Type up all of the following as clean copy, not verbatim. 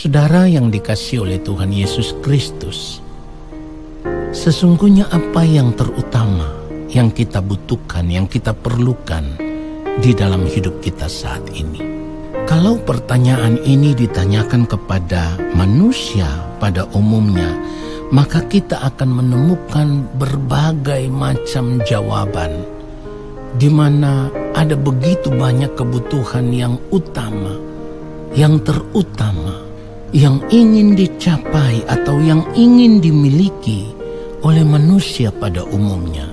Saudara yang dikasihi oleh Tuhan Yesus Kristus, sesungguhnya apa yang terutama yang kita butuhkan, yang kita perlukan di dalam hidup kita saat ini? Kalau pertanyaan ini ditanyakan kepada manusia pada umumnya, maka kita akan menemukan berbagai macam jawaban, di mana ada begitu banyak kebutuhan yang utama, yang terutama, yang ingin dicapai atau yang ingin dimiliki oleh manusia pada umumnya.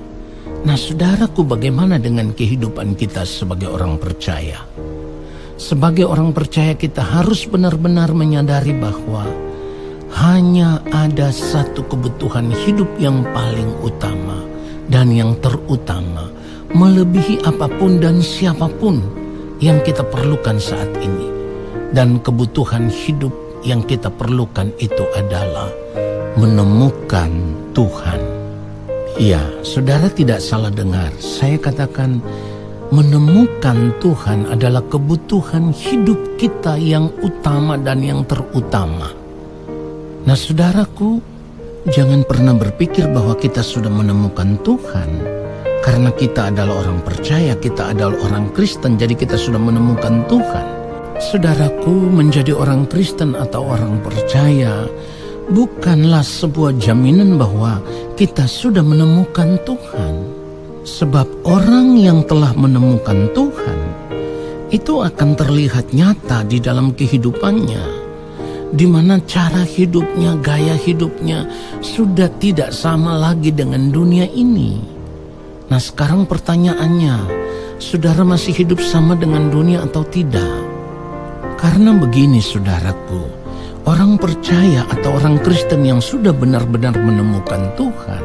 Nah, saudaraku, bagaimana dengan kehidupan kita sebagai orang percaya? Sebagai orang percaya kita harus benar-benar menyadari bahwa hanya ada satu kebutuhan hidup yang paling utama dan yang terutama, melebihi apapun dan siapapun yang kita perlukan saat ini. Dan kebutuhan hidup yang kita perlukan itu adalah menemukan Tuhan. Ya, saudara tidak salah dengar. Saya katakan menemukan Tuhan adalah kebutuhan hidup kita yang utama dan yang terutama. Nah, saudaraku, jangan pernah berpikir bahwa kita sudah menemukan Tuhan karena kita adalah orang percaya, kita adalah orang Kristen, jadi kita sudah menemukan Tuhan. Saudaraku, menjadi orang Kristen atau orang percaya bukanlah sebuah jaminan bahwa kita sudah menemukan Tuhan. Sebab orang yang telah menemukan Tuhan itu akan terlihat nyata di dalam kehidupannya, di mana cara hidupnya, gaya hidupnya sudah tidak sama lagi dengan dunia ini. Nah, sekarang pertanyaannya, saudara masih hidup sama dengan dunia atau tidak? Karena begini, saudaraku, orang percaya atau orang Kristen yang sudah benar-benar menemukan Tuhan,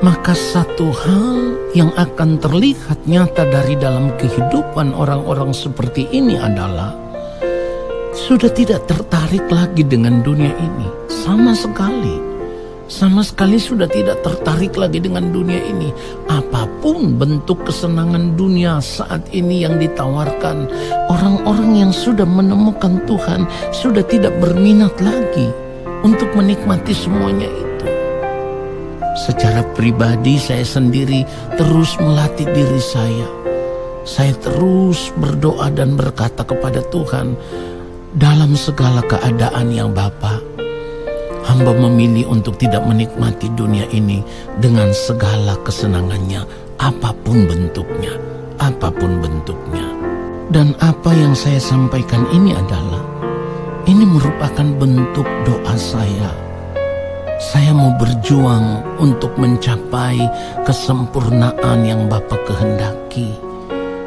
maka satu hal yang akan terlihat nyata dari dalam kehidupan orang-orang seperti ini adalah sudah tidak tertarik lagi dengan dunia ini. Sama sekali sudah tidak tertarik lagi dengan dunia ini. Apapun bentuk kesenangan dunia saat ini yang ditawarkan, orang-orang yang sudah menemukan Tuhan sudah tidak berminat lagi untuk menikmati semuanya itu. Secara pribadi saya sendiri terus melatih diri saya. Saya terus berdoa dan berkata kepada Tuhan, dalam segala keadaan yang Bapa, hamba memilih untuk tidak menikmati dunia ini dengan segala kesenangannya, apapun bentuknya. Dan apa yang saya sampaikan ini adalah, ini merupakan bentuk doa saya. Saya mau berjuang untuk mencapai kesempurnaan yang Bapa kehendaki.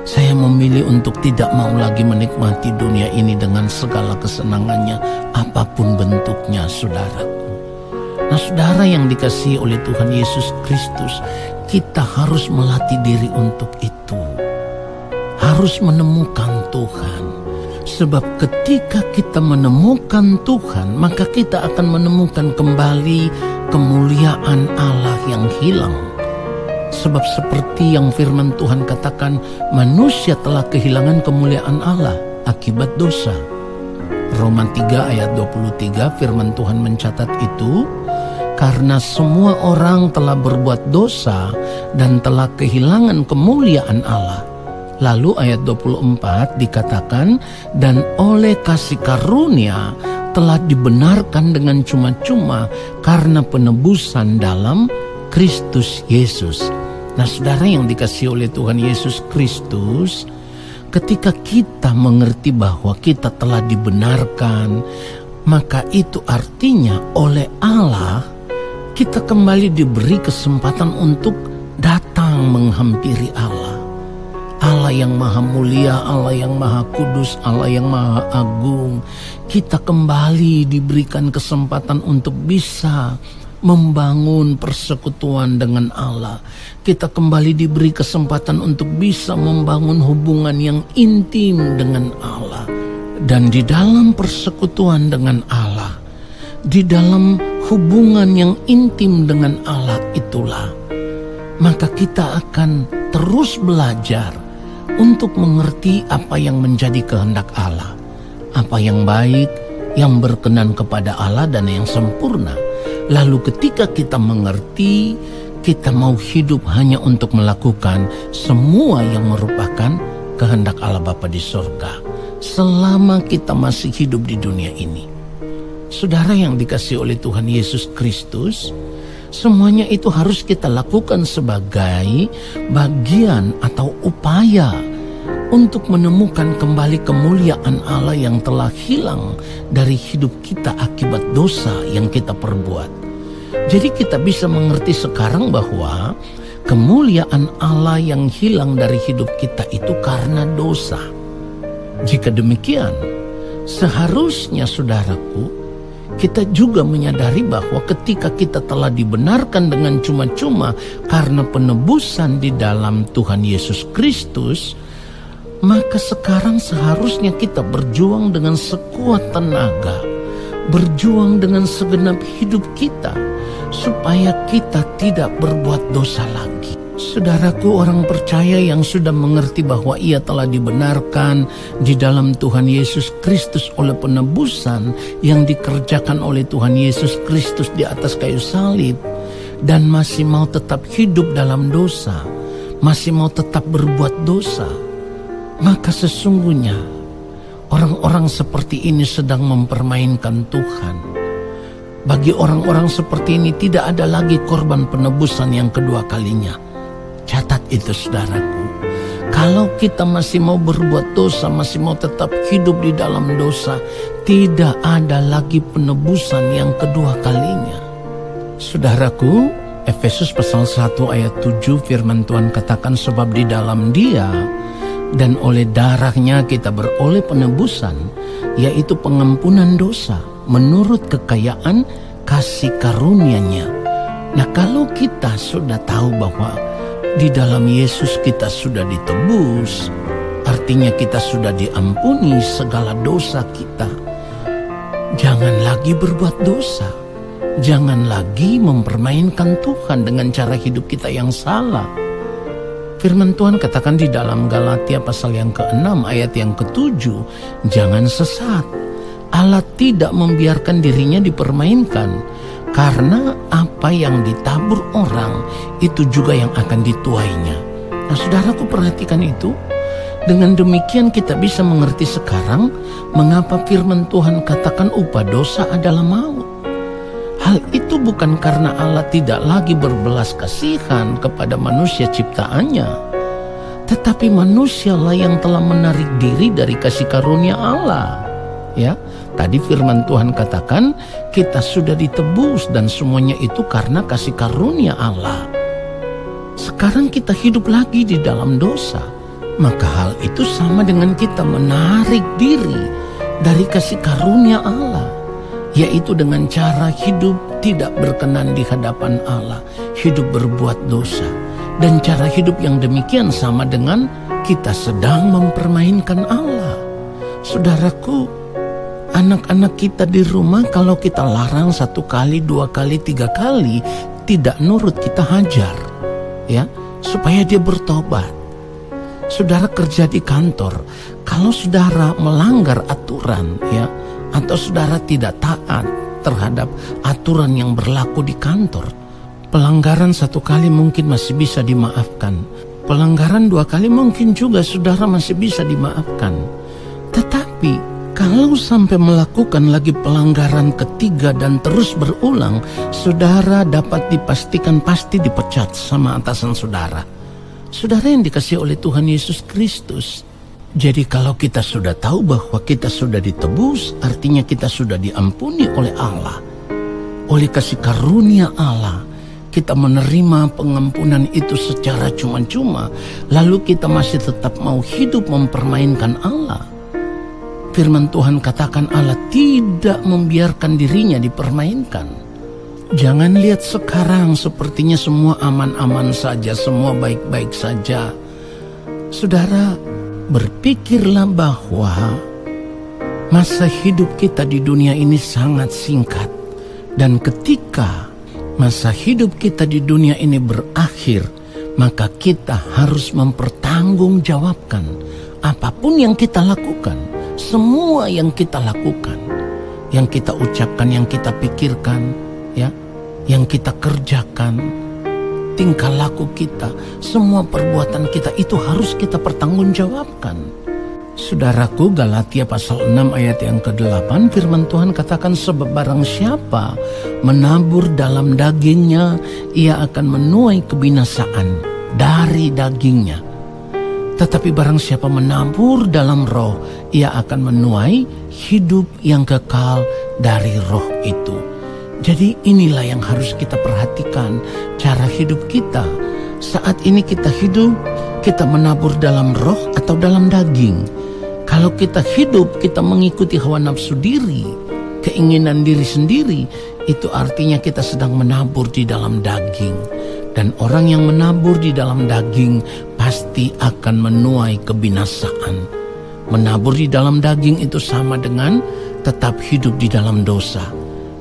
Saya memilih untuk tidak mau lagi menikmati dunia ini dengan segala kesenangannya, apapun bentuknya, saudaraku. Nah, saudara yang dikasihi oleh Tuhan Yesus Kristus, kita harus melatih diri untuk itu. Harus menemukan Tuhan. Sebab ketika kita menemukan Tuhan, maka kita akan menemukan kembali kemuliaan Allah yang hilang. Sebab seperti yang firman Tuhan katakan, manusia telah kehilangan kemuliaan Allah akibat dosa. Roma 3 ayat 23 firman Tuhan mencatat itu, karena semua orang telah berbuat dosa dan telah kehilangan kemuliaan Allah. Lalu ayat 24 dikatakan, dan oleh kasih karunia telah dibenarkan dengan cuma-cuma karena penebusan dalam Kristus Yesus. Nah, saudara yang dikasihi oleh Tuhan Yesus Kristus, ketika kita mengerti bahwa kita telah dibenarkan, maka itu artinya oleh Allah kita kembali diberi kesempatan untuk datang menghampiri Allah. Allah yang maha mulia, Allah yang maha kudus, Allah yang maha agung. Kita kembali diberikan kesempatan untuk bisa membangun persekutuan dengan Allah. Kita kembali diberi kesempatan untuk bisa membangun hubungan yang intim dengan Allah. Dan di dalam persekutuan dengan Allah, di dalam hubungan yang intim dengan Allah itulah, maka kita akan terus belajar untuk mengerti apa yang menjadi kehendak Allah, apa yang baik, yang berkenan kepada Allah dan yang sempurna. Lalu ketika kita mengerti, kita mau hidup hanya untuk melakukan semua yang merupakan kehendak Allah Bapa di surga selama kita masih hidup di dunia ini. Saudara yang dikasihi oleh Tuhan Yesus Kristus, semuanya itu harus kita lakukan sebagai bagian atau upaya untuk menemukan kembali kemuliaan Allah yang telah hilang dari hidup kita akibat dosa yang kita perbuat. Jadi kita bisa mengerti sekarang bahwa kemuliaan Allah yang hilang dari hidup kita itu karena dosa. Jika demikian, seharusnya saudaraku, kita juga menyadari bahwa ketika kita telah dibenarkan dengan cuma-cuma karena penebusan di dalam Tuhan Yesus Kristus, maka sekarang seharusnya kita berjuang dengan sekuat tenaga, berjuang dengan segenap hidup kita, supaya kita tidak berbuat dosa lagi. Saudaraku, orang percaya yang sudah mengerti bahwa ia telah dibenarkan di dalam Tuhan Yesus Kristus oleh penebusan yang dikerjakan oleh Tuhan Yesus Kristus di atas kayu salib, dan masih mau tetap hidup dalam dosa, masih mau tetap berbuat dosa, maka sesungguhnya orang-orang seperti ini sedang mempermainkan Tuhan. Bagi orang-orang seperti ini tidak ada lagi korban penebusan yang kedua kalinya. Catat itu saudaraku. Kalau kita masih mau berbuat dosa, masih mau tetap hidup di dalam dosa, tidak ada lagi penebusan yang kedua kalinya. Saudaraku, Efesus pasal 1 ayat 7 firman Tuhan katakan, sebab di dalam Dia dan oleh darahnya kita beroleh penebusan, yaitu pengampunan dosa menurut kekayaan kasih karunia-Nya. Nah, kalau kita sudah tahu bahwa di dalam Yesus kita sudah ditebus, artinya kita sudah diampuni segala dosa kita, jangan lagi berbuat dosa. Jangan lagi mempermainkan Tuhan dengan cara hidup kita yang salah. Firman Tuhan katakan di dalam Galatia pasal yang ke-6 ayat yang ke-7, jangan sesat. Allah tidak membiarkan dirinya dipermainkan, karena apa yang ditabur orang itu juga yang akan dituainya. Nah, saudaraku, perhatikan itu. Dengan demikian kita bisa mengerti sekarang mengapa firman Tuhan katakan upah dosa adalah maut. Hal itu bukan karena Allah tidak lagi berbelas kasihan kepada manusia ciptaannya, tetapi manusialah yang telah menarik diri dari kasih karunia Allah. Ya, tadi firman Tuhan katakan kita sudah ditebus dan semuanya itu karena kasih karunia Allah. Sekarang kita hidup lagi di dalam dosa, maka hal itu sama dengan kita menarik diri dari kasih karunia Allah, yaitu dengan cara hidup tidak berkenan di hadapan Allah, hidup berbuat dosa. Dan cara hidup yang demikian sama dengan kita sedang mempermainkan Allah. Saudaraku, anak-anak kita di rumah kalau kita larang 1 kali, 2 kali, 3 kali tidak nurut, kita hajar, ya, supaya dia bertobat. Saudara kerja di kantor, kalau saudara melanggar aturan, ya, atau saudara tidak taat terhadap aturan yang berlaku di kantor, pelanggaran 1 kali mungkin masih bisa dimaafkan, pelanggaran 2 kali mungkin juga saudara masih bisa dimaafkan. Tetapi kalau sampai melakukan lagi pelanggaran ketiga dan terus berulang, saudara dapat dipastikan pasti dipecat sama atasan saudara. Saudara yang dikasihi oleh Tuhan Yesus Kristus, jadi kalau kita sudah tahu bahwa kita sudah ditebus, artinya kita sudah diampuni oleh Allah. Oleh kasih karunia Allah, kita menerima pengampunan itu secara cuma-cuma, lalu kita masih tetap mau hidup mempermainkan Allah. Firman Tuhan katakan Allah tidak membiarkan dirinya dipermainkan. Jangan lihat sekarang sepertinya semua aman-aman saja, semua baik-baik saja. Saudara, berpikirlah bahwa masa hidup kita di dunia ini sangat singkat. Dan ketika masa hidup kita di dunia ini berakhir, maka kita harus mempertanggungjawabkan apapun yang kita lakukan, semua yang kita lakukan. yang kita ucapkan, yang kita pikirkan, ya, yang kita kerjakan, tingkah laku kita, semua perbuatan kita itu harus kita pertanggungjawabkan. Saudaraku, Galatia pasal 6 ayat yang ke-8, firman Tuhan katakan, sebab barang siapa menabur dalam dagingnya, ia akan menuai kebinasaan dari dagingnya. Tetapi barang siapa menabur dalam roh, ia akan menuai hidup yang kekal dari roh itu. Jadi inilah yang harus kita perhatikan, cara hidup kita. Saat ini kita hidup, kita menabur dalam roh atau dalam daging. Kalau kita hidup, kita mengikuti hawa nafsu diri, keinginan diri sendiri, itu artinya kita sedang menabur di dalam daging. Dan orang yang menabur di dalam daging pasti akan menuai kebinasaan. Menabur di dalam daging itu sama dengan tetap hidup di dalam dosa.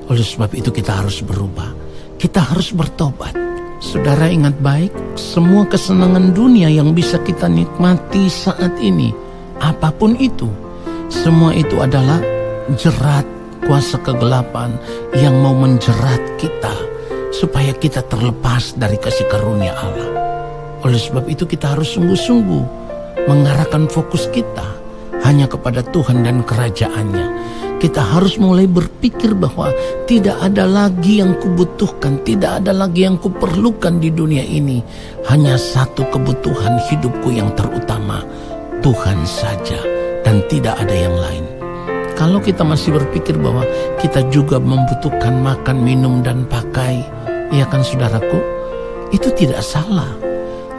Oleh sebab itu kita harus berubah. Kita harus bertobat. Saudara ingat baik, semua kesenangan dunia yang bisa kita nikmati saat ini, apapun itu, semua itu adalah jerat kuasa kegelapan yang mau menjerat kita supaya kita terlepas dari kasih karunia Allah. Oleh sebab itu kita harus sungguh-sungguh mengarahkan fokus kita hanya kepada Tuhan dan kerajaannya. Kita harus mulai berpikir bahwa tidak ada lagi yang kubutuhkan, tidak ada lagi yang kuperlukan di dunia ini. Hanya satu kebutuhan hidupku yang terutama, Tuhan saja, dan tidak ada yang lain. Kalau kita masih berpikir bahwa kita juga membutuhkan makan, minum, dan pakai, ya kan saudaraku, itu tidak salah.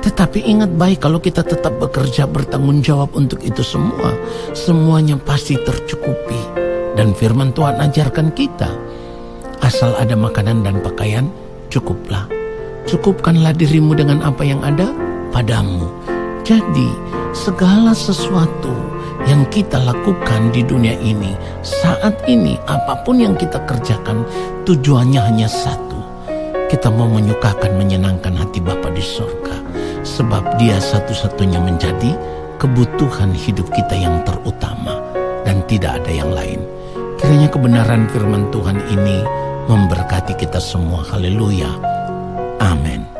Tetapi ingat baik, kalau kita tetap bekerja bertanggung jawab untuk itu semua, semuanya pasti tercukupi. Dan firman Tuhan ajarkan kita, asal ada makanan dan pakaian, cukuplah. Cukupkanlah dirimu dengan apa yang ada padamu. Jadi segala sesuatu yang kita lakukan di dunia ini, saat ini, apapun yang kita kerjakan, tujuannya hanya satu. Kita mau menyukakan, menyenangkan hati Bapa di sorga. Sebab Dia satu-satunya menjadi kebutuhan hidup kita yang terutama, dan tidak ada yang lain. Kiranya kebenaran firman Tuhan ini memberkati kita semua. Haleluya. Amin.